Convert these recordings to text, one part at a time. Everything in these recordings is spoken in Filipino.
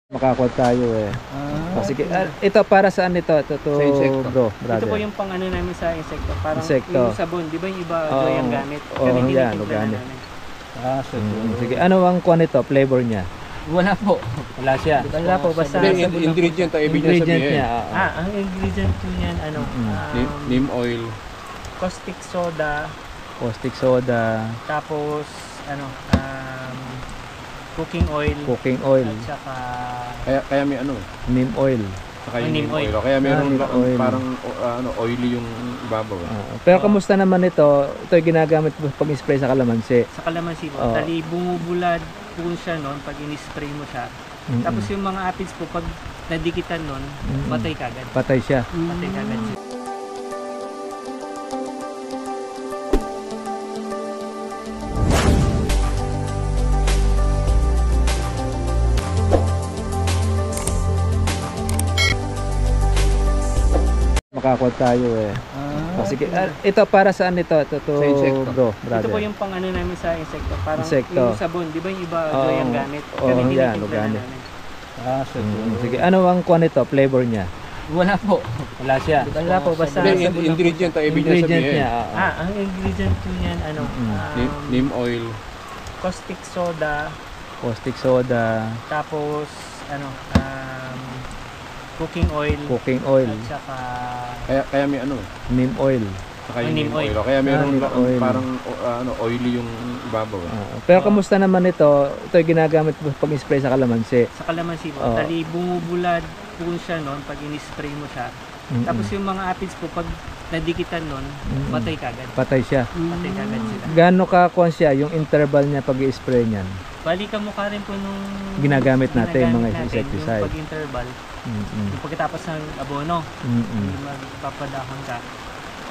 Makakuha tayo eh. Sige, ito para saan ito? Ito Sa insekto. bro, Ito brother. po yung pang ano namin sa insekto. Parang Insekto. yung sabon, di ba yung iba Oo. yung gamit? Oo, Kami yan, tinitimpla organic. namin. Sige, ano ang kuha nito? Flavor niya? Wala po. Wala siya. Wala po, basta Hindi, sabon lang po ingredient ang ibig niya Ingredient sabihin. niya. ang ingredient po niyan, ano, Neem oil. caustic soda, Caustic soda, tapos, ano, cooking oil, cooking oil, at saka, Kaya may ano, neem oil. saka yung neem neem oil. oil. Kaya meron neem oil. parang oily yung ibabaw. Pero kamusta naman ito? Ito yung ginagamit pag-spray sa kalamansi. sa kalamansi po. Oo. Tali, bumubulad po siya noon pag in-spray mo siya. Tapos yung mga aphids po, pag nadikitan noon, patay kagad. Patay siya. Patay kagad siya. Makakuha tayo eh. Sige, ito para saan ito? Ito Sa insekto. bro, Ito brother. po yung pang ano namin sa insekto. Parang Insekto. yung sabon, di ba yung iba Oo. yung gamit? Oo, Kami yan, tinitimpla organic. namin. Sige, ano ang kuha nito? Flavor niya? Wala po. Wala siya. Wala po, basta Hindi, sabon lang po. ingredient ang ibig niya Ingredient sabihin. niya. Ang ingredient po niyan, ano, Neem oil. caustic soda, Caustic soda, tapos, ano, cooking oil, cooking oil, at saka, Kaya may ano, neem oil. saka yung neem neem oil. oil. Kaya meron neem oil. parang oily yung ibabaw. Pero kamusta naman ito? Ito yung ginagamit pag-spray sa kalamansi. sa kalamansi po. Oo. Tali, bumubulad po siya noon pag in-spray mo siya. Tapos yung mga aphids po, pag nadikitan noon, patay kagad. Patay siya. Patay kagad sila. Gaano ka siya yung interval niya pag-i-spray niyan? Bali kamukha rin po nung Ginagamit natin, mga natin, insecticide. yung pag-interval. Yung pagkatapos ng abono, yung magpapadahon ka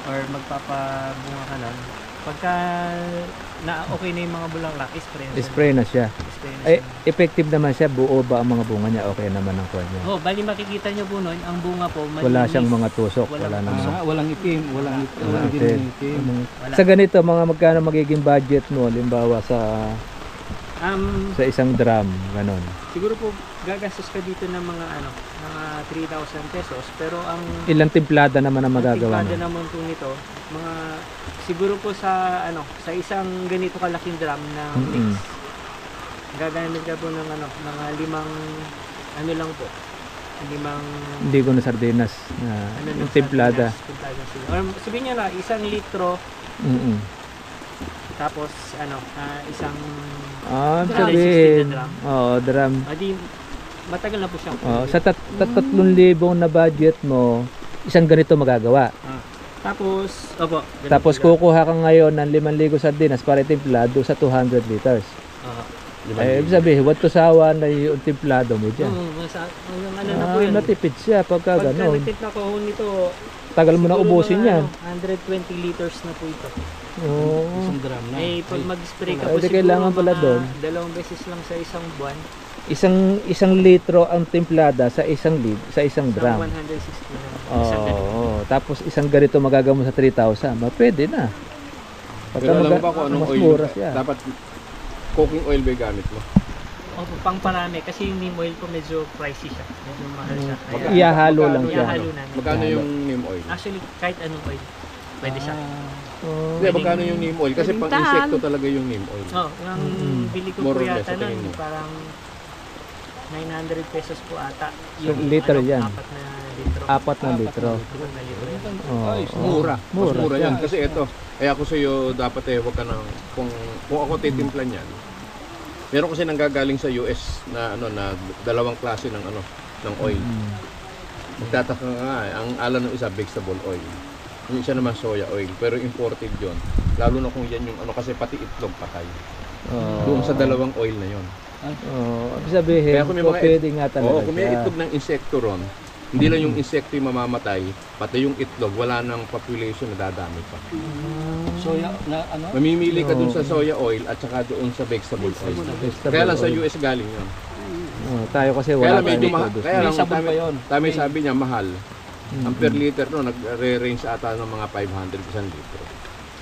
or magpapabunga ka nun. Pagka okay na yung mga bulaklak, spray na siya. Spray na siya. Spray na Ay, siya. effective naman siya. Buo ba ang mga bunga niya? Okay naman ang kuha niya. Oh, bali makikita nyo po nun, ang bunga po, Wala malinis. siyang mga tusok. Walang Wala naman. tusok. Walang itim, walang itim. Wala. Sa ganito, mga magkano magiging budget mo? Halimbawa sa isang drum, ganon. Siguro po gagastos ka dito ng mga ano, mga 3,000 pesos, pero ang Ilang timplada naman ang magagawa timplada mo? naman po nito, mga siguro po sa ano, sa isang ganito kalaking drum na mix. Gagamit ka po ng ano, mga 5 ano lang po. 5 Hindi ko na sardinas na ano yung lang, timplada. timplada sila. Or sabihin niyo na 1 litro tapos ano, isang Sabihin. 60 na drum. Oo, drum. Adi matagal na po siyang Sa 3,000 na budget mo, isang ganito magagawa. Tapos, opo. ganun Tapos sila. kukuha ka ngayon ng 5,000 sardinas para timplado sa 200 liters. Ibig sabihin, what to sawa na yung timplado mo dyan. Yung ano na po yun. Natipid siya pagka Pagka gano'n. nagtip na kahon nito, Tagal mo na siguro ubusin mga, yan. 120 liters na po ito. Oo. Isang drum na. Eh, pag mag-spray ka Ay, po di siguro kailangan pala mga doon. 2 beses lang sa isang buwan. Isang litro ang timplada sa isang drum. 160 na. Isang ganito. Oo. Tapos isang ganito magagawa mo sa 3,000. Pwede na. Pero alam mo ba kung anong mas oil? mura siya. Dapat cooking oil ba yung gamit mo? Opo, pang parami. Kasi yung neem oil po medyo pricey siya. Medyo mahal siya. Kaya, Ihahalo lang siya. ihahalo namin. Magkano yung neem oil? Actually, kahit anong oil, pwede siya. Oo. Hindi, magkano yung neem oil? Kasi pang insekto talaga yung neem oil. Oh, yung bili ko More po or less, yata sa tingin nun, mo. parang 900 pesos po ata. So, liter yan. 4 na litro. 4 na litro. 4 na litro yan. Oo. Mura. Mas Mura mura siya. yan. Kasi ito, kaya ako sa'yo dapat huwag ka nang, kung ako titimplan yan, meron kasi nanggagaling sa US na na dalawang klase ng ng oil. Magtataka ka nga, ang alam ng isa vegetable oil. Yung isa naman soya oil, pero imported 'yon. Lalo na kung yan yung kasi pati itlog patay. Doon sa dalawang oil na 'yon. Ibig sabihin, Kaya kung may mga pwede nga talaga. Oo, kung may siya. itlog ng insekto ron, hindi lang yung insekto yung mamamatay, pati yung itlog, wala nang population na dadami pa. Soya na ano? Mamimili ka dun sa soya oil at saka doon sa vegetable oil. Vegetable Kaya lang sa oil. US galing yun. Tayo kasi Kaya wala lang medyo tayong mahal. produce. Kaya lang May sabon pa yun. tama sabi niya mahal. Ang per liter no, nagre-range ata ng mga 500 isang litro.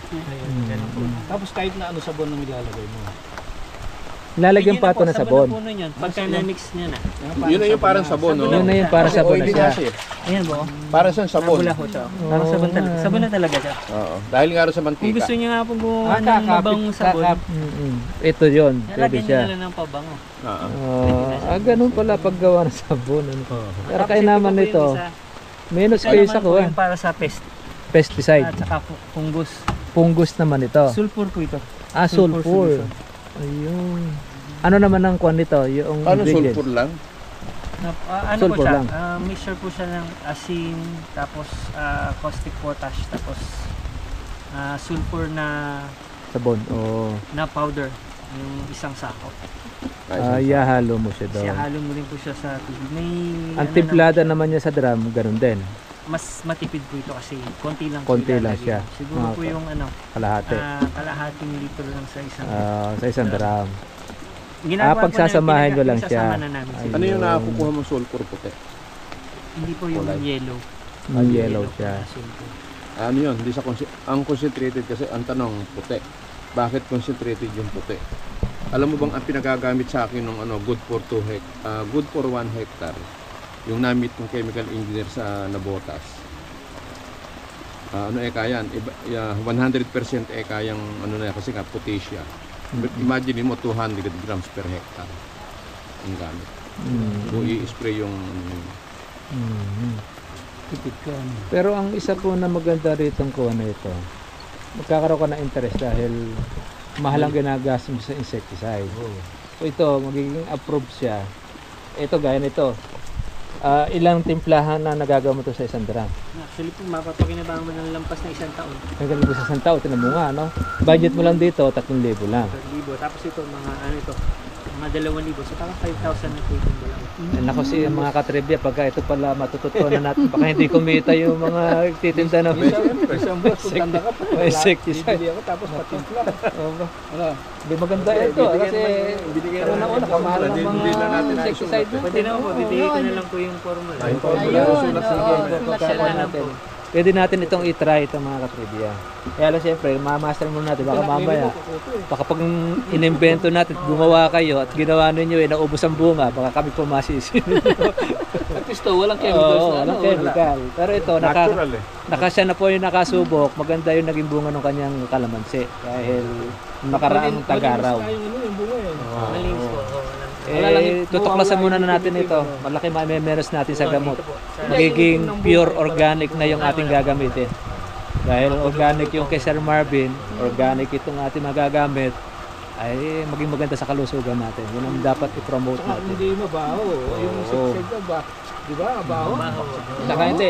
Ayun, ganun po. Tapos kahit na ano sabon ang ilalagay mo. Lalagyan pa ito ng sabon. Sabon na po nun yun. Pagka na-mix niya na. Yun na yung parang sabon, no? Yun na yung para Kasi sabon na oily siya. kasi. Ayan po. Para sa sabon. Nabula ko siya. Parang sabon talaga. Sabon na talaga siya. Oo. Dahil nga rin sa Kung mantika. gusto niyo nga po gumawa ng mabangong sabon, Ito yun, pwede lalagyan niyo siya. na lang ng pabango. Oo. Ganun pala paggawa ng sabon. Ano? Pero Tapos kaya ito naman po yung nito, isa. minus Ito kayo naman sa po kuha. yung para sa pest Pesticide. at saka fungus. Fungus naman ito. Sulfur po ito. Sulfur. solution. Ayun. Ano naman ang kwan nito? Yung Paano ingredients? sulfur lang? Ano Sulfur po siya? lang. Mixture po siya ng asin, tapos caustic potash, tapos sulfur na Sabon. Oo. powder, yung isang sako. Ihalo mo siya doon. Kasi halo mo rin po siya sa tubig. May Ang timplada naman niya sa drum, ganun din. mas matipid po ito kasi konti lang po Konti lang ilalagay. siya. Siguro po yung Kalahati. kalahating litro lang sa isang. Sa isang drum. Ginagawa po pagsasamahin namin, mo lang siya. pinagsasama na namin Ay, sila. Ano yung Ayun. nakakukuha mong sulfur puti? Hindi po yung Kulay. yellow. Ang yellow siya. po na sulfur. Ano yun? Hindi sa ang concentrated kasi ang tanong puti. Bakit concentrated yung puti? Alam mo bang ang pinagagamit sa akin ng good for 1 hectare, yung namit kong chemical engineer sa Nabotas. Eka yan? 100% eka yung kasi nga puti siya. Imagine mo 200 grams per hectare ang gamit. So i-spray yung Tipid ka. Pero ang isa po na maganda rito ang kuha na ito, magkakaroon ka ng interest dahil mahal ang ginagastos mo sa insecticide. So ito, magiging approved siya. Ito gaya nito. Ilang timplahan na nagagawa mo to sa isang drum? Actually po, mapapakinabangan mo ng lampas na isang taon. Hanggang sa isang tao, tinan mo nga, no? Budget mo lang dito, 3,000 lang. 1,000. Tapos ito, mga 2,000. So parang 5,000 na po ito lang. Nako si mga katribya, pagka ito pala matututunan natin, baka hindi kumita yung mga titinda ng Isang buwan, pagkanda ka pa. insecticide. Bibili ako tapos patimpla. Ano? Hindi maganda ito, kasi una-una, kamahal ng Hindi mga na natin insecticide. Pwede naman po, bibigay ko na lang po yung formula. Yung formula. Sulat oo. sige, Sulat pagkakaroon sila natin. Pwede natin itong i-try itong mga katribya. Kaya lang siyempre, mamaster muna natin, baka mamaya. Baka pag inimbento natin, gumawa kayo at ginawa ninyo, naubos ang bunga, baka kami po masisi. At least to, walang chemicals Oo, na walang chemical. Pero ito, Natural siya na po yung nakasubok, maganda yung naging bunga ng kanyang kalamansi. Dahil nakaraang tag-araw. Yung bunga eh. Malinis po. Wala lang Tutuklasan muna na natin ito. Malaki memeros natin sa gamot. Magiging pure organic na yung ating gagamitin. Dahil organic yung kay Sir Marvin, organic itong ating magagamit, ay maging maganda sa kalusugan natin. Yun ang dapat i-promote Saka natin. hindi mabaho. Yung insecticide ba? Di ba? Mabaho. Saka hindi,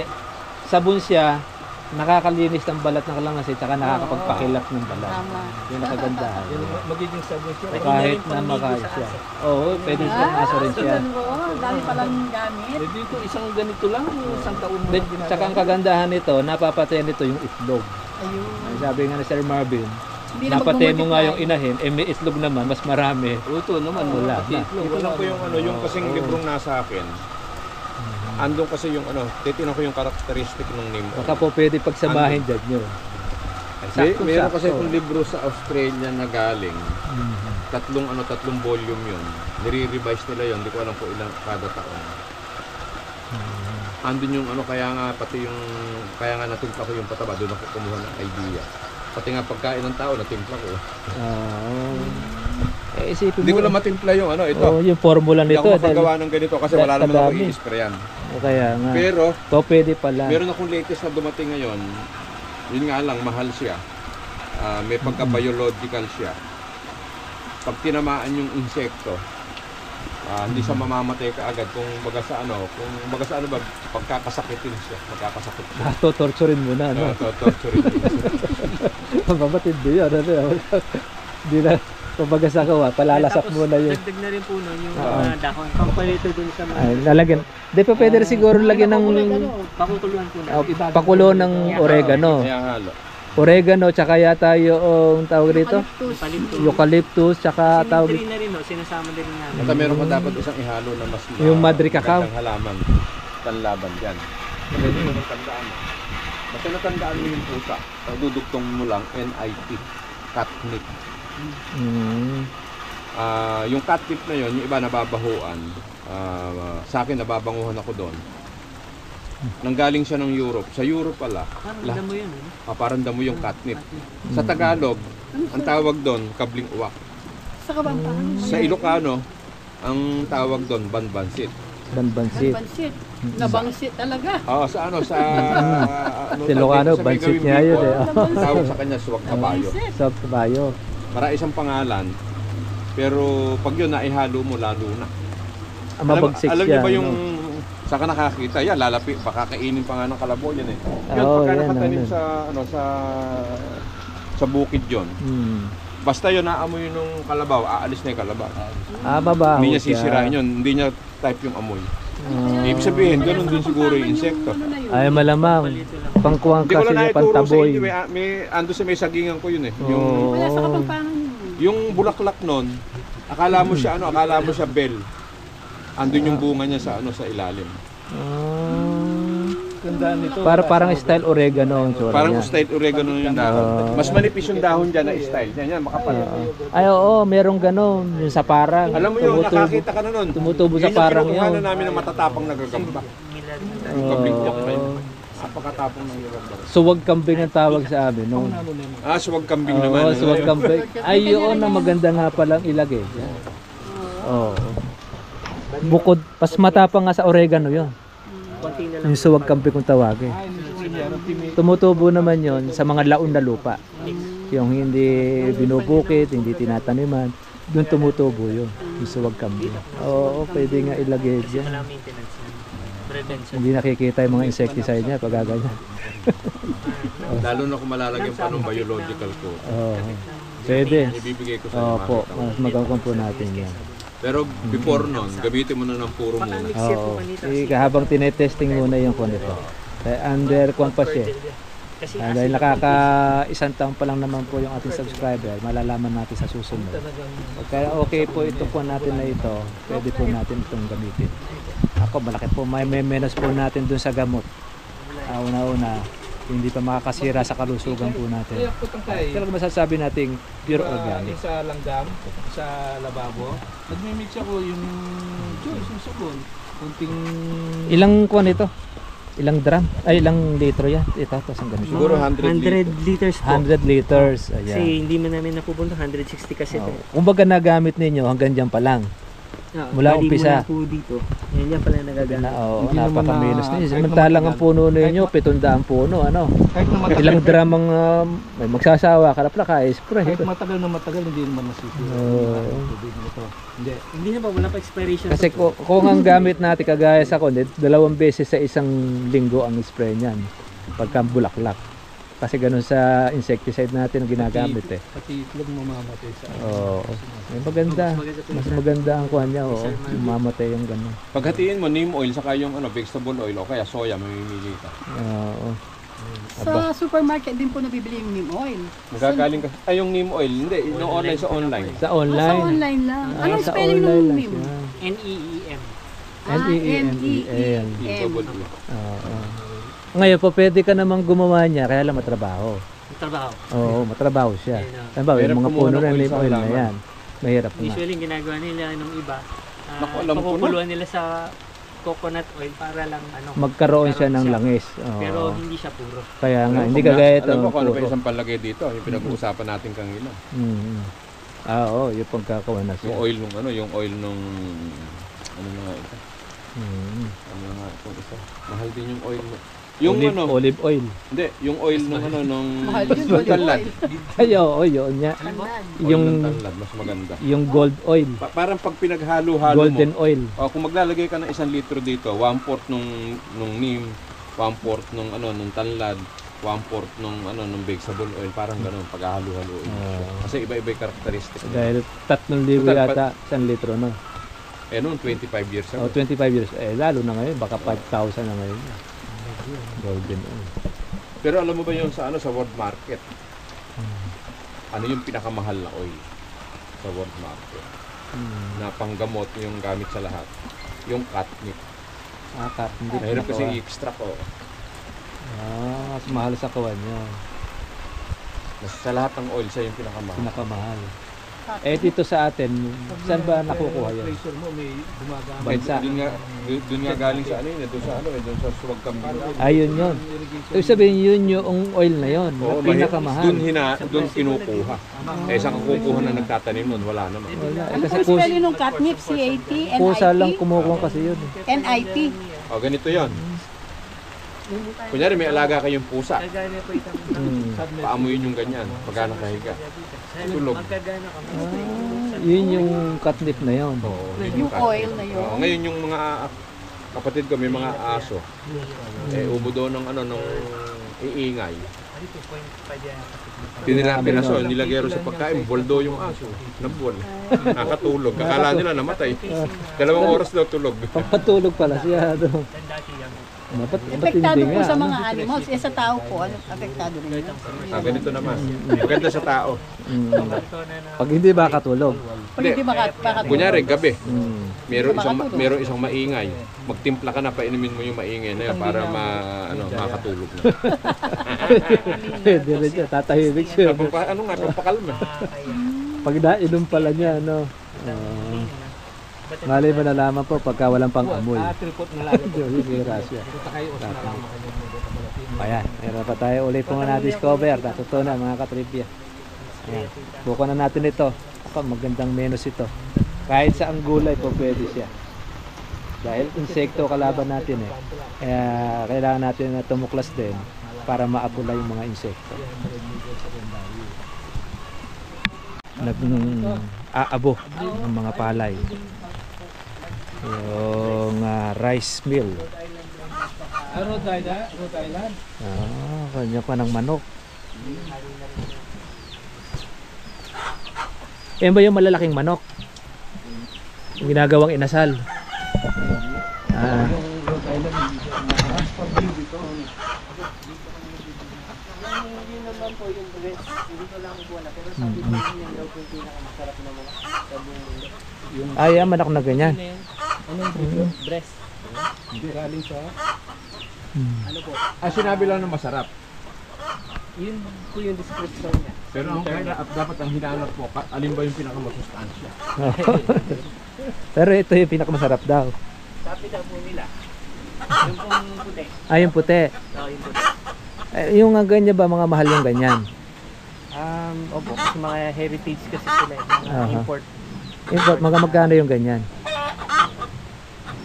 sabon siya, nakakalinis ng balat ng kalamansi, tsaka nakakapagpakilap ng balat. Tama. Yun ang kagandahan. Yan ang magiging sabon siya. Kahit na makain siya. Oo, pwede siyang aso rin siya. Dami palang gamit. Eh dito, isang ganito lang, isang taon mo Then, lang ginagawa. tsaka ang kagandahan nito, napapatay nito yung itlog. Ayun. Sabi nga ni Sir Marvin, Hindi na napatay mo nga magmumultiply. yung inahin, may itlog naman, mas marami. Ito naman, Wala pati na. itlog, Ito lang po yung yung kasing Oo. librong nasa akin. Andun kasi yung titinan ko yung karakteristik ng name. Baka po pwede pagsamahin dyan nyo. Meron kasi itong libro sa Australia na galing. Tatlong volume yun. Nire-revise nila yun. Hindi ko alam po ilang kada taon. Andun yung kaya nga natimpla ko yung pataba. Doon ako kumuha ng idea. Pati nga pagkain ng tao, natimpla ko. Isipin Hindi ko mo, na matimpla yung ito. yung formula Hindi nito. ako makagawa ng ganito kasi wala naman ako kadami. i-sprayan. Kaya nga, Pero, to pwede pala. meron akong latest na dumating ngayon. Yun nga lang, mahal siya. May pagka-biological siya. Pag tinamaan yung insekto, hindi siya mamamatay kaagad kung baga sa ba, pagkakasakitin siya, magkakasakit siya. Torturin mo na, no? Torturin siya. Mabatid din yun, Hindi na, kumbaga sa kawa, palalasak Tapos, mo na yun. dagdag na rin po nun yung Oo. mga dahon. Pampalito dun sa mga Ay, lalagyan. Di pa pwede rin siguro lagyan ng pakukuluan po na. pakulo ng oregano. Kaya halo. Oregano, tsaka yata yung tawag dito, Palito. eucalyptus, tsaka tawag Simentry na rin, no? Sinasama din namin. At meron pa dapat isang ihalo na mas Yung Madre Cacao. magandang halaman. Tanlaban dyan. Kasi ito natandaan mo. Basta natandaan mo yung pusa. Dudugtong mo lang, NIT. Catnip. Yung catnip na yon, yung iba nababahuan. Sa akin, nababanguhan ako doon. Nanggaling siya ng Europe. Sa Europe pala, Parang damo yun, eh. parang damo yung catnip. Sa Tagalog, ang tawag doon, kabling uwak. Sa Kabampangan. Sa Ilocano, ang tawag doon, banbansit. Banbansit. Bansit. Nabangsit talaga. Sa ano, sa... Ilocano, sa may bansit gawing niya yun, Bicol, eh. tawag sa kanya, suwag kabayo. Bansit. Sa kabayo. Para isang pangalan, pero pag yun naihalo mo, lalo na. Mabagsik alam siya. niyo ba yung ano? saka nakakita yan, lalapi, baka kainin pa nga ng kalabaw yan eh. Yun, Oo, pagka yan, nakatanim ano. sa bukid yun. Basta yun naamoy nung kalabaw, aalis na yung kalabaw. Mabaho Hindi niya siya. sisirain yun, hindi niya type yung amoy. Ah. Ibig sabihin, ganun din siguro yung insekto. Ano na yun? Ay, malamang. Palito lang. Pangkuwang Hindi ko kasi lang niya, naituro sa pantaboy. inyo, ando sa may sagingan ko yun eh. Oo. Wala sa Kapampangan yun. Yung bulaklak nun, akala mo siya bell. Andun yung bunga niya sa ilalim. Ganda nito. Parang style oregano ang tsura Parang niya. style oregano yung dahon. Mas manipis yung dahon dyan na style. Yan, makapal. Ay, oo, merong ganon. Yung sa parang. Alam mo yun, nakakita ka na nun. Tumutubo sa Yun parang yung kinukuha yun. na namin ng matatapang nagagamba. Milad. Yung kablingjak na yun. Oo. Napakatapang ng nagagamba. Suwag kambing ang tawag sa amin. No? Suwag kambing naman. Oo, suwag kambing. Ay, yun ang maganda nga palang ilagay. Oo. Bukod, pas matapang nga sa oregano yun. Konti na lang. Yung suwag kambing kung tawagin. Tumutubo naman yon sa mga laon na lupa. Yung hindi binubukit, hindi tinataniman. Doon tumutubo yun. Yung suwag kambing. Oo, pwede nga ilagay Kasi dyan. wala maintenance yan. Prevention. Hindi nakikita yung mga insecticide niya pag gaganyan. Lalo na kung malalagyan pa ng biological ko. Oo. Pwede. Ibibigay ko sa inyo. Opo, makita mo. mas magagawin po natin yan. Pero before nun, gamitin mo na ng puro muna. Mixer po Oo. kanita. Habang tinetesting muna yung kung ito. Under kung pa siya. Kasi Dahil nakaka-isang taon pa lang naman po yung ating subscriber, malalaman natin sa susunod. Kaya okay po ito po natin na ito, pwede po natin itong gamitin. Ako, malaki po, may menos po natin dun sa gamot. Una-una, hindi pa makakasira sa kalusugan po natin. Kaya putang tayo. Kailan masasabi nating pure organic? Sa langgam, sa lababo. Nagmimix ako yung juice, yung sabon. Kunting... Ilang kuwan ito? Ilang drum? Ay, ilang litro yan? Ito, tapos ang ganito. Siguro 100 liters po. 100 liters. Kasi Ayan. hindi man namin napupunta, 160 kasi ito. Kumbaga nagamit ninyo hanggang dyan pa lang. Mula Bali umpisa. Mula po dito. Yan pala nagagamit. Oo, Hindi naman napaka-minus na- ninyo. kahit Samantalang na ang puno ninyo, 700 puno, ano. Kahit na matagal, Ilang drum ang may magsasawa, kalapla ka, spray. kahit matagal na matagal, hindi naman nasisira. Oo. Tubig nito. Hindi. Hindi na pa, wala pa expiration. Kasi po. kung ang gamit natin kagaya sa kundi, 2 beses sa isang linggo ang spray niyan. Pagka bulaklak. Kasi ganun sa insecticide natin ang ginagamit eh. Pati itlog mamamatay sa Oo. May maganda. Mas maganda ang kuha niya, oo. Mamatay yung ganun. Paghatiin mo, neem oil, saka yung vegetable oil, o kaya soya, mamimili ka. Oo. Sa supermarket din po nabibili yung neem oil. Magagaling ka. Ay, yung neem oil, hindi. No online sa online. Sa Sa online. online lang. Anong Sa spelling online ng lang neem? siya. NEEM. N-E-E-M-E-L. Double Oo. Ngayon po, pwede ka namang gumawa niya, kaya lang matrabaho. Trabaho. Oo, matrabaho siya. Ano ba, Mahirap yung mga kumuha puno ng na oil neem sa oil na halaman. yan. Mahirap nga. Usually, yung ginagawa nila nung iba, Naku, alam ko na. papupuluan nila sa coconut oil para lang Magkaroon siya ng siya. langis. Oo. Pero hindi siya puro. Kaya nga, Alam hindi ko na- kagaya ito. Alam mo kung ano pa puro. isang palagay dito, yung pinag-uusapan natin kanina. Oo, yung pagkakawa na siya. Yung oil nung yung oil nung ano na nga ito. Mm. Ano na nga itong isa. Mahal din yung oil. Yung Olive oil. hindi, yung oil nung nung Mahal yun, nung olive tanlad. oil. Ay, oo, yun niya. Tanlad. Oil Yung, ng tanlad, mas maganda. yung gold oil. Parang pag pinaghalo-halo mo, Golden oil. kung maglalagay ka ng 1 litro dito, 1/4 nung neem, 1/4 nung nung tanlad, 1/4 nung vegetable oil, parang ganoon paghahalo-haloin. Kasi iba-iba yung karakteristik. Dahil 3,000 yata 1 litro, no? Noon 25 years O, ago. 25 years. Lalo na ngayon, baka 5,000 na ngayon. Golden oil. Pero alam mo ba yung sa sa world market? Ano yung pinakamahal na oil sa world market? Na panggamot yung gamit sa lahat. Yung catnip. Kat, hindi Mahirap kasi pinakawa. i-extract Mas mahal sa kawan niya. Mas sa lahat ng oil siya yung pinakamahal. Pinakamahal. dito sa atin, saan ba nakukuha yan? Pressure mo, may gumagamit. Bansa. Doon nga galing sa ano yun, doon sa ano, doon sa suwag kambing. Ayun yun. So sabihin yun yung oil na yun, Oo, pinakamahal. doon kinukuha. Saan kukuha na nagtatanim nun, wala naman. Wala. Ano Kasi po spelling nung catnip? CAT? pusa lang NIP? kumukuha kasi yun. NIP? O, ganito yon. Kunyari may alaga kayong pusa, Magkagana po itang paamuyin yung ganyan, pagka nakahiga. Tulog. magkagana ka. Yun yung catnip na yun. Oo, Yung oil na yun. Ngayon yung mga kapatid ko, may mga aso. Ubo daw ng ano, ng iingay. Pinaso, nilagay ro sa pagkain, boldo yung aso. Nabol. Nakatulog. Kakala nila namatay. 2 oras daw tulog. Pampatulog pala siya doon. Dapat Apektado matindi po nga, sa ano? mga animals. Sa tao po, apektado rin yun. Ganito naman. Maganda sa tao. Pag hindi makatulog. Pag hindi makatulog. Kunyari, gabi. Mm. Meron isang maingay. Magtimpla ka na, painumin mo yung maingay na yun para makatulog na. Pwede rin siya, tatahimik siya. Pampakalma. Pag nainom pala niya, ano. Malay mo nalaman po pagka walang pang-amoy. Tripod na lang. Yung hira siya. Punta kayo, os na lang makalimutan. Ayan, meron pa tayo ulit po nga na-discover. Natutunan mga katribya. Ayan, buko na natin ito. Ako, magandang menus ito. Kahit sa ang gulay po pwede siya. Dahil insekto kalaban natin eh. Kaya kailangan natin na tumuklas din para maapula yung mga insekto. Aabo ang mga palay. Yung rice mill. Rhode Island. Kanya pa ng manok. Yan ba yung malalaking manok? Yung ginagawang inasal. Yung Rhode Island. Yun naman po yung breast. Hindi ko lang po na. Pero sabi ko yun daw po yung pinakamasarap na manok sa buong mundo. Ay, manok na ganyan. Anong breast? Hindi galing sa... Ano po? Sinabi lang na masarap. Yun po yung description niya. Pero ang dapat ang hinahanap po, alin ba yung pinakamasustansya? Pero ito yung pinakamasarap daw. Sabi daw po nila. Yung pong puti. Yung puti. Oo, yung puti. Yung ganyan ba, mga mahal yung ganyan? Opo, kasi mga heritage kasi sila. Mga import. Magkano yung ganyan?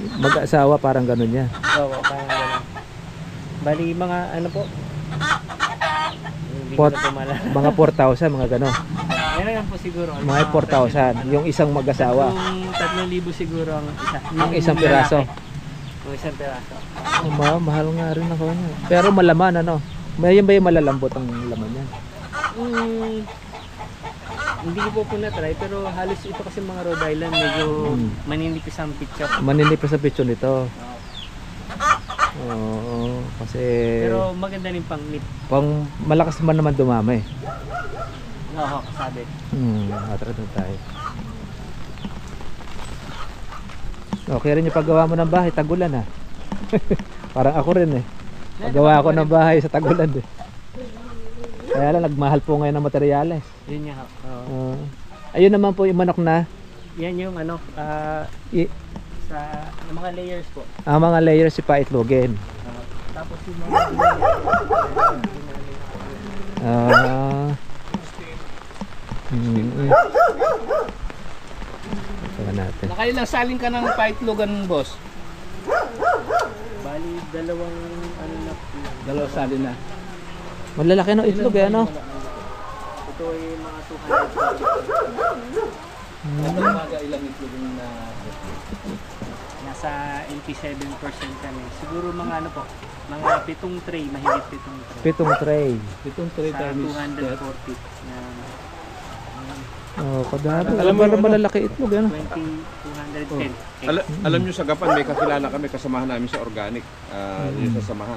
Mag-asawa parang ganun yan. Oo, parang gano'n. Bali, mga ano po? Hindi ko na po malala. Mga 4,000, mga gano'n. Meron lang po siguro. Mga 4,000, yung isang mag-asawa. 3,000 siguro ang isa. Ang isang piraso. Yung isang piraso. Mahal nga rin ako niya. Pero malaman, ano? Yan ba yung malalambot ang laman niya? Hindi ko po na-try, pero halos ito kasi mga Rhode Island, medyo maninipis ang picture. Maninipis sa picture nito. Oo, kasi Pero maganda rin pang meat. pang malakas man naman dumami. Oo, sabi. Atras na tayo. Okay rin yung paggawa mo ng bahay, tagulan ha. Parang ako rin eh. Paggawa ako ng bahay sa tagulan eh. Kaya lang nagmahal po ngayon ng materyales. Yun nga. Oo. Ayun naman po yung manok na Yan yung ano, sa mga layers po. ang mga layers si paitlogin. Tapos yung mga Ito natin. Nakailang saling ka ng paitlogan, boss? bali, dalawang ano na po. Dalawa salin na. Malalaki no itlog eh, ano? Ito ay mga 200. Umaga ilang itlog na... Nasa 87% kami. Siguro mga ano po, mga 7 tray, mahigit 7 tray. 7 tray. Itong 3 Sa times 240 na Kadami. Alam mo, Parang malalaki itlog, ano? 210. Alam nyo sa Gapan, may kakilala kami, kasamahan namin sa organic. Yung sa samahan.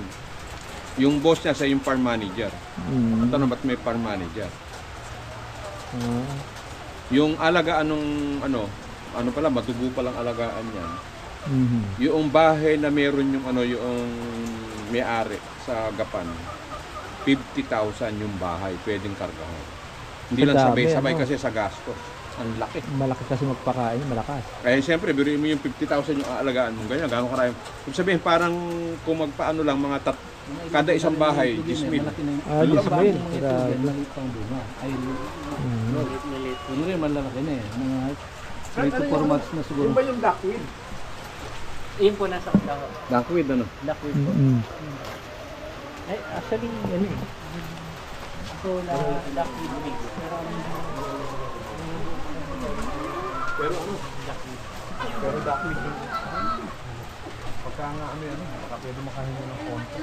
Yung boss niya sa yung farm manager. Ang tanong, ba't may farm manager? Yung alagaan nung ano pala, matubo palang alagaan yan. Yung bahay na meron yung yung may-ari sa Gapan, 50,000 yung bahay, pwedeng kargahan. Hindi lang Kadami, sabay-sabay ano? kasi sa gastos. Ang laki. Malaki kasi magpakain, malakas. Kaya siyempre, biruin mo yung 50,000 yung aalagaan mo. Ganyan, gano'ng karami. Ibig sabihin, parang kung magpaano lang, kada isang bahay, 10,000. Malaki na yung... Ah, Yung 10,000. abang mga ito, Grabe. maliit pang bunga. Ay, Mm. Maliit. yun rin, malalaki na eh. Mga 3 to 4 months na siguro. yung duckweed? Yun po nasa dako. Duckweed, ano? Duckweed po. Mm. Ay, actually, ano eh. So, duckweed mix. Pero ano? Pero duckweed yun. Pagka nga ano yan, baka pwede makahinga ng konti.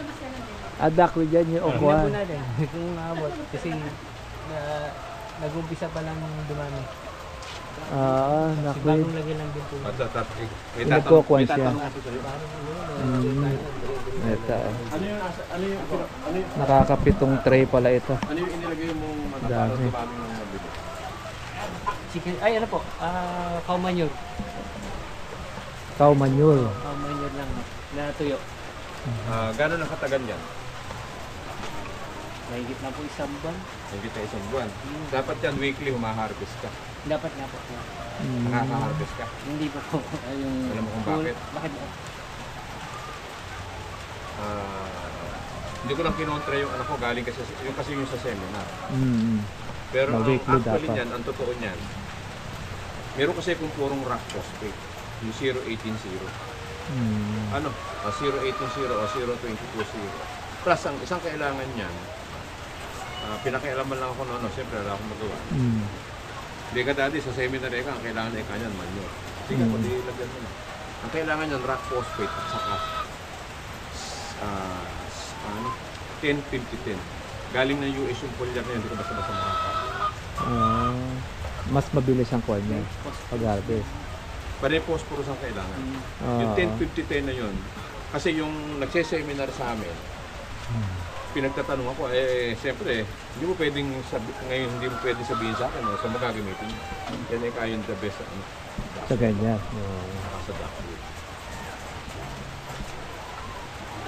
Duckweed yan yung Tingnan okwa. po natin kung maabot. Kasi nag-umpisa pa lang dumami. Duckweed. Bagong lagyan lang din po. May Nagkukuhan siya. tatanong ako sa'yo. Ito. Ano yung Nakakapitong tray pala ito. ano yung inilagay mong para Dami. dumami ng mabili? Chicken, ay ano po, cow manure. Cow manure. Cow manure lang na tuyo. Gano'n ang katagal yan? Mahigit na po isang buwan. Hindi na isang buwan. Dapat yan weekly humaharvest ka. Dapat nga po. Nakaka-harvest ka. Hindi po po. Ay, yung... Alam mo kung bakit? Bakit po? Hindi ko lang kinontra yung ano ko, galing kasi yung sa seminar. Mm. Pero Na ang weekly actually dapat. niyan, ang totoo niyan, meron kasi kung purong rock phosphate, yung 0180. Mm. Ano? 0180 o 0220. Plus, ang isang kailangan niyan, pinakialaman lang ako noon, siyempre wala akong magawa. Mm. Hindi ka dati sa seminar ang kailangan na niyan, manure. Sige, kundi lagyan mo na. Ang kailangan niyan, rock phosphate at saka 10-50-10. Galing ng US yung polyar na yun, hindi ko basta-basta makakain. Mas mabilis ang kuha niya pag-harvest. Pare phosphorus ang kailangan. Yung 10-50-10 na yun, kasi yung nagseseminar sa amin, pinagtatanong ako, siyempre, hindi mo pwedeng ngayon hindi mo pwedeng sabihin sa akin, sa magagamitin mo. Yan ay kayong the best Sa ganyan. sa duckweed.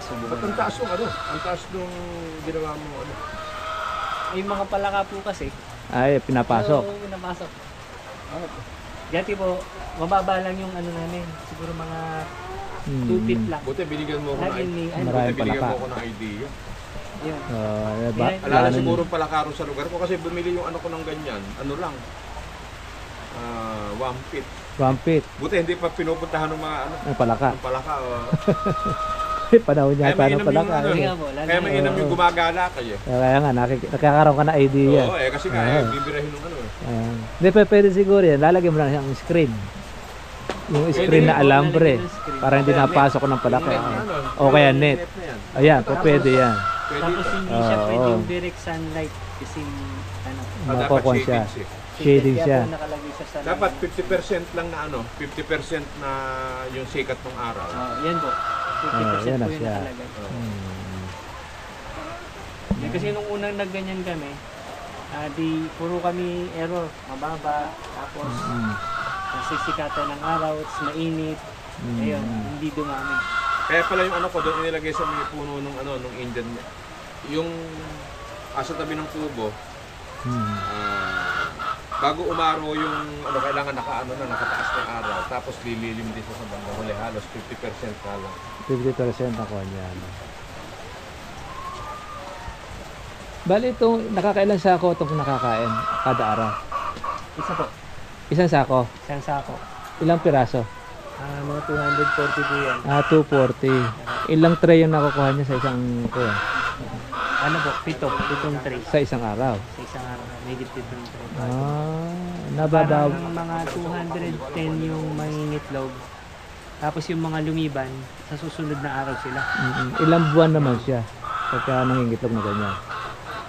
Ba't ang taas nung ano? Ang taas nung ginawa mo ano? Yung mga palaka po kasi. Ay, pinapasok. Oo, pinapasok. Dati po, mababa lang yung ano namin. Siguro mga 2 feet lang. Buti binigyan mo ako ng Lagi ni, ano, Maraming buti binigyan palaka. mo ako ng idea. yun. Alala siguro palakaro sa lugar ko kasi bumili yung ano ko ng ganyan. Ano lang? 1 feet. 1 feet. Buti hindi pa pinupuntahan ng mga ano, Ang palaka. ng palaka. Panahon niya Kaya paano mainam palaka. yung ano, Hindi nga po, lalo Kaya na- mainam yung gumagala kayo. Kaya nga, nakakaroon ka na idea. Oo, kasi nga, bibirahin ng ano. Hindi, pwede siguro yan. Lalagyan mo lang siyang screen. Yung screen na po, alambre. lalagyan ng screen. Para hindi napasok ng palaka. Net na ano. O kaya net. Na yan. Ayan, pwede yan. Pwede Tapos ito. hindi siya Oo. pwede yung direct sunlight kasi ano. Dapat Makukuha siya. shadings eh. Shading kaya siya. po nakalagay siya sa Dapat 50% lang na ano, 50% na yung sikat ng araw. yan po. 50% yan na po yung siya. nakalagay. Hmm. Yan, kasi nung unang nagganyan kami, di puro kami error, mababa, tapos nasisikatan ng araw, it's mainit. Ayun, hindi dumami. Kaya pala yung ano ko doon inilagay sa may puno nung ano nung Indian yung sa tabi ng kubo. Bago umaraw yung ano kailangan nakataas ng araw tapos lililim din sa bandang huli halos 50% na lang. 50% ako niya. Bali ito, nakakailan sako itong nakakain kada araw? Isa po, Isang sako? isang sako. Ilang piraso? Mga 240 po yan. 240. Ilang tray yung nakukuha niya sa isang kuha? Ano po, pitong tray. Sa isang araw? Sa isang araw, medyo pitong tray. Nababaw. Parang mga 210 yung mangingitlog. Tapos yung mga lumiban, sa susunod na araw sila. Ilang buwan naman siya pagka nangingitlog na ganyan?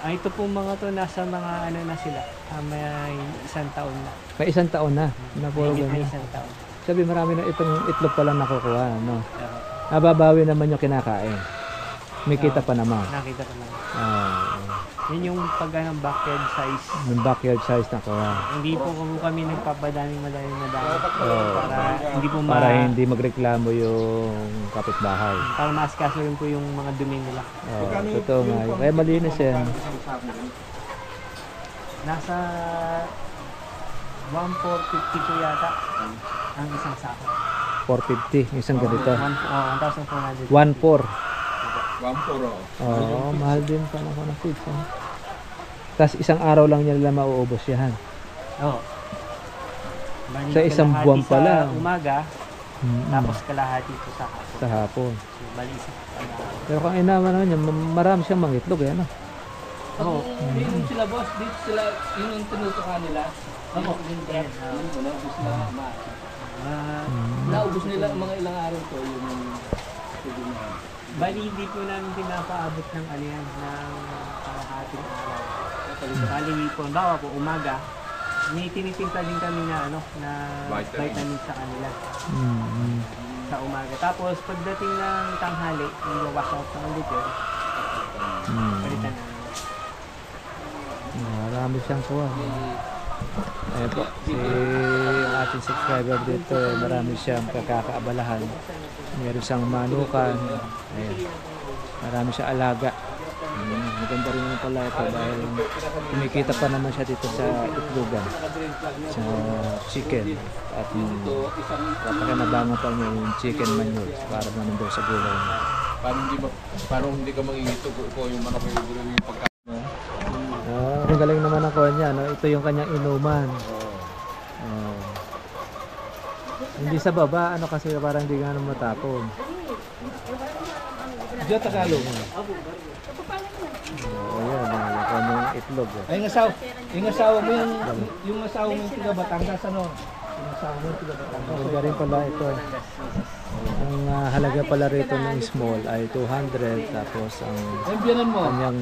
Ito po mga to, nasa mga ano na sila. May isang taon na. May isang taon na. Na puro Mahigit na ganyan. isang taon. Sabi marami na itong itlog pa lang nakukuha. No? Pero, Nababawi naman yung kinakain. May kita pa naman. nakita ko lang. Ah, Yun yung pag backyard size. yung backyard size na kuha. Hindi po kami nagpapadaming madami. Para hindi po Para hindi magreklamo yung kapitbahay. para maaskaso rin po yung mga dumi nila. Totoo nga. yun. Kaya malinis yan. Nasa 1,450 po yata ang isang sako. 450, isang ganito. 1,400. 1,400. 1-4 Oo, mahal din pa naman ng feeds. Tapos isang araw lang niya nila mauubos yan. Oo. Bali, Sa isang kalahati buwan pala. Sa umaga, tapos kalahati po sa hapon. Sa hapon. So, bali isang Pero kung inaman naman niya, marami siyang mangitlog eh, ano? Oo. Yun sila boss, dito sila, yun ang tinutukan nila. Oo. Yan. Naubos na, naubos nila mga ilang araw to, yung tubig na. Bali, hindi po namin pinapaabot ng aliyan ng kalahating araw. Bali, po, bawa po, umaga, may tinitimpla din kami na, na vitamin sa kanila sa umaga. Tapos, pagdating ng tanghali, yung wash out na ulit yun, palitan na. Marami siyang kuha. Ayan po, yung ating subscriber dito, marami siyang kakakaabalahan. Meron siyang manukan. Ayan. Marami siyang alaga. Maganda rin naman pala ito dahil kumikita pa naman siya dito sa itlogan, sa chicken. At napakinabangan pa niya yung chicken manure para naman daw sa gulay niya. Paano hindi ka mangingito ko yung manok yung pagkain? Ang galing naman ang kuha niya, no? Ito yung kanyang inuman. Hindi sa baba, ano kasi parang hindi nga naman matapon. Diyan Tagalog. Ayan, yung kanyang itlog. Ay, yung asawa mo yung asawa mo yung tiga Batangas, ano? Yung asawa mo yung tiga Batangas. Maganda rin pala ito. Ang halaga pala rito ng small ay 200, tapos ang Ay, biyanan mo. kanyang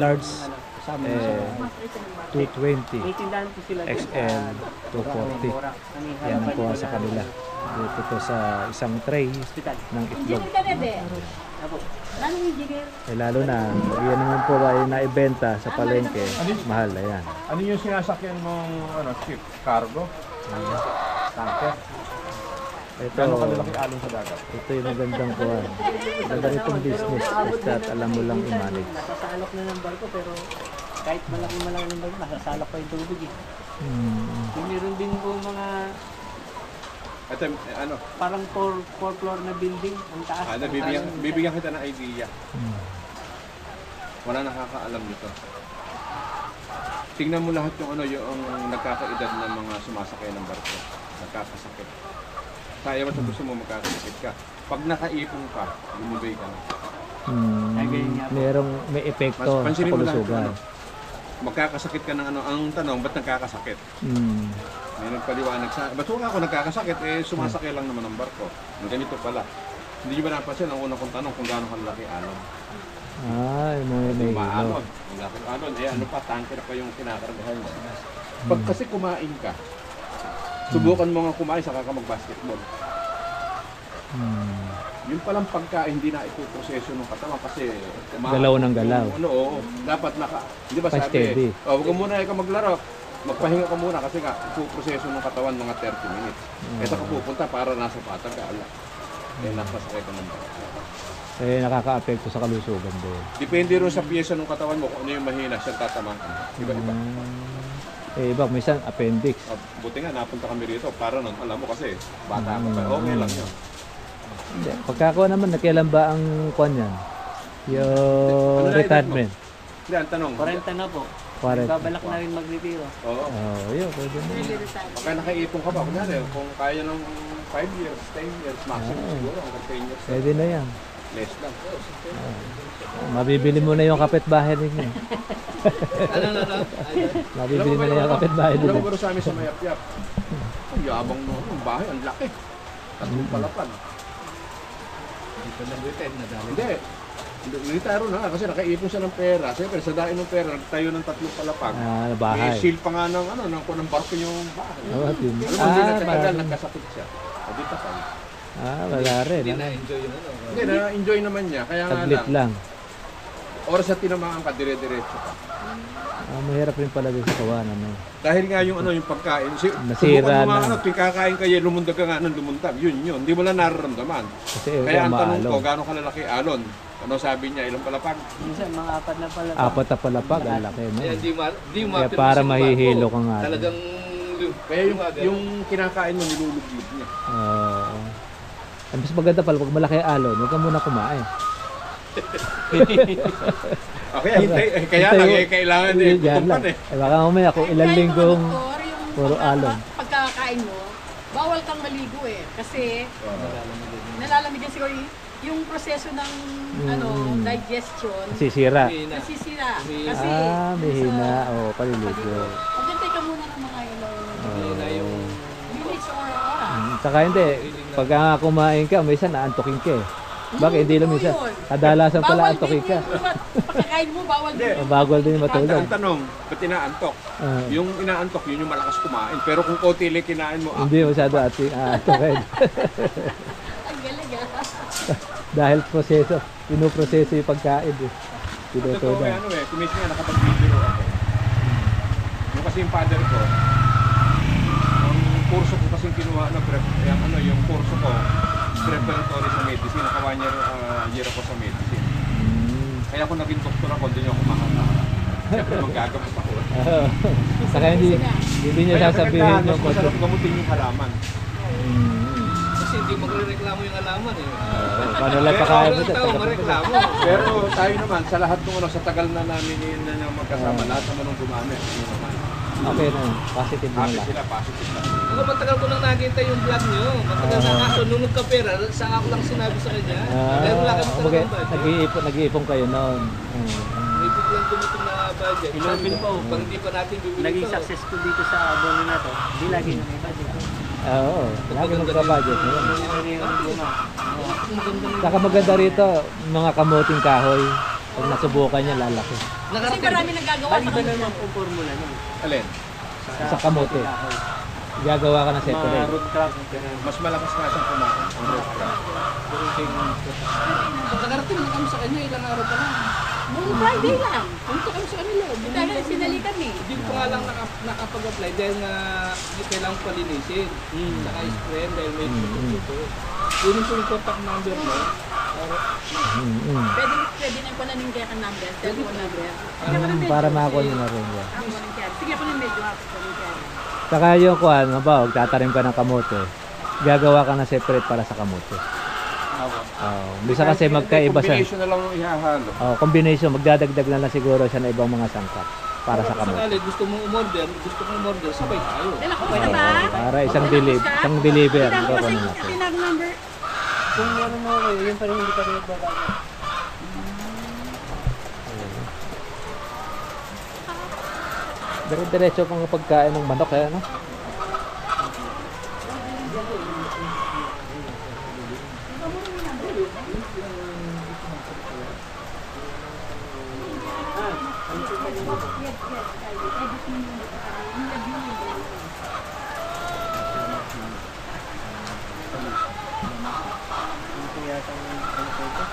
large 220, Itindahan po sila XL 240. Yan ang kuha sa kanila. Dito to sa isang tray ng itlog. Lalo na, yan naman po ay naibenta sa palengke, mahal na yan. Ano yung sinasakyan mong ship? Cargo? Tanker? Ito, Gano'ng kalalaki alon sa dagat? ito yung magandang kuha. Maganda itong business, basta alam mo lang i-manage. Nasasalok na ng barko pero kahit malaki ng barko, nasasalok pa yung tubig eh. Meron din po mga Ito, parang 4 floor na building ang taas. bibigyan kita ng idea. Wala nakakaalam nito. Tingnan mo lahat yung nagkakaedad ng mga sumasakay ng barko. Nagkakasakit. Kaya mo sa gusto mo magkakasakit ka. Pag nakaipon ka, lumubay ka na. May epekto sa Pansinin mo lahat kalusugan. magkakasakit ka ng ang tanong, ba't nagkakasakit? May nagpaliwanag sa, ba't ako nagkakasakit? Sumasakay lang naman ng barko. Ganito pala. Hindi nyo ba napansin ang unang kong tanong kung gaano kalaki alon? May Maalon. Ang laki ng alon. Ano pa, tanker pa yung kinakaragahan mo. Pag kasi kumain ka, subukan mo nga kumain, saka ka mag-basketball. Yung palang pagkain, hindi na ipoproseso ng katawan kasi Galaw ng galaw. Dapat hindi ba Pa-steady. sabi, huwag muna ikaw maglaro. Magpahinga ka muna kasi nga, ipoproseso ng katawan mga 30 minutes. Ito ka pupunta para nasa patag ka, napasakay ka ng barko. Nakaka-apekto sa kalusugan doon. Depende rin sa piyesa ng katawan mo kung ano yung mahina, siyang tatamaan. Iba-iba. Iba, minsan appendix. Buti nga, napunta kami rito para nun, alam mo kasi, bata ka pa. Okay lang yun. Hindi. Pagkakuha naman, kailan ba ang kuwan yan? Yung retirement. Hindi, ang tanong. 40 na po. 40. Babalak na rin mag-retiro. Oo. Yun, pwede na. Baka nakaipon ka pa, kung kaya ng 5 years, 10 years, maximum siguro, hanggang 10 years. Pwede na yan. Less lang. Mabibili mo na yung kapitbahay ninyo. Mabibili mo na yung kapitbahay Alam ninyo. mo sa amin sa Mayapyap. Ang yabang noon, yung bahay, ang laki. Tatlong palapag. Dito lang witted na dali. Hindi. Retiro na nga kasi nakaipon siya ng pera. Siyempre, sa dain ng pera, nagtayo ng tatlong palapag. Bahay. May seal pa nga ng barko yung bahay. Din. Alam mo, hindi nagkatagal, nagkasakit siya. Hindi tapal. Wala rin. Hindi na-enjoy yung Hindi, na-enjoy naman niya. Kaya nga Saglit lang. oras na tinamaan ka, dire-diretso ka. Mahirap rin pala din sa kawan. Dahil nga yung yung pagkain, Nasira subukan mo na. nga kakain kayo, lumundag ka nga ng lumundag. Yun. Hindi mo lang nararamdaman. Kasi Kaya ang tanong maalon. ko, gaano kalalaki alon? Ano sabi niya, ilang palapag? Minsan mga 4 na pala. 4 na palapag, ang laki. No? Kaya di Kaya para mahihilo ka nga. Talagang Kaya yung kinakain mo nilulubid niya. Ang mas maganda pala pag malaki ang alon, huwag ka muna kumain. Okay, kaya lang kailangan kutumpan eh. Baka mamaya kung ilang Kahit mga linggong doktor, yung puro alon. Pagkakain mo, bawal kang maligo eh. Kasi nalalamigan siguro yung proseso ng digestion. sisira. Nasisira. Kasi Mahina. Paliligo. Maghintay ka muna ng mga ilang minutes or oras. Saka hindi, pag kumain ka, may isa naantokin ka eh. Bakit hindi lang minsan? Kadalasan pala antokin ka. Pagkakain mo, bawal din. Bawal din matulog. Ang tanong, ba't inaantok? Yung inaantok, yun yung malakas kumain. Pero kung konti lang kinain mo, Hindi masyado antokin. Ang galing ah. Dahil proseso, pinoproseso yung pagkain eh. totoo Tinutunan. kumis nga nakapag-video ako. Yung kasi yung father ko, ang kurso ko kasi kinuha na yung kurso ko, preparatory sa medicine, naka 1 year ako sa medicine. Kaya ako naging doktor ako, doon yung kumahanga. Siyempre magagamot ako. Saka hindi niya sasabihin yung mas masarap gamutin yung halaman. Kasi hindi magre-reklamo yung alaman eh. Paano lang pakain mo Tao mareklamo. Pero tayo naman, sa lahat ng sa tagal na namin na magkasama, lahat naman ng gumamit. Yun naman. Okay na, positive na Happy lang. sila, positive lang. Ako matagal ko nang nakita yung vlog nyo. Matagal na kaso nung nagka-pera, saan ako lang sinabi sa kanya. Dahil wala kami talagang budget. Nag-iipon kayo noon. May biglang dumating na budget. Sabi ko, pag hindi pa natin bibili Naging ito. successful dito sa abono na to. Hindi lagi na may budget. Oo, lagi magka-budget na yun. Ano yung bunga? Saka maganda rito, mga kamuting kahoy. Pag nasubukan niya, lalaki. Kasi marami nagagawa Bali sa ba kanila. naman po formula nun? Alin? Sa kamote. Gagawa ka ng Mga separate. road crop. Mas malakas nga siyang kumain. Ang red crab. Nakarating na kami sa kanya, ilang araw pa lang. Noong Friday lang. Punta kami sa kanila. Dahil sinali kami. Hindi ko nga lang nakapag-apply dahil nga hindi kailangang palinisin. Saka spray dahil may tuto. Kunin ko yung contact number mo. Pwede na ko na ng kaya number. Telephone number. Para makakuha nyo na rin yan. Sige ako na medyo ako. Saka yung kuhan, huwag tatarim ka ng kamote. Gagawa ka ng separate para sa kamote. Bisa kasi magkaiba sa Combination na lang ang ihahalo. combination, magdadagdag na lang siguro siya ng ibang mga sangkap para sa kamote. Sakali, gusto mong umorder, sabay tayo. Dala ko ba naman? Para isang deliver. Kasi Kuha na natin. pinag-number. Kung meron mo kayo, yun pa rin hindi pa rin nagbabago. Dire-diretso pang pagkain ng manok eh, no? Ito yata yung ano ko ito.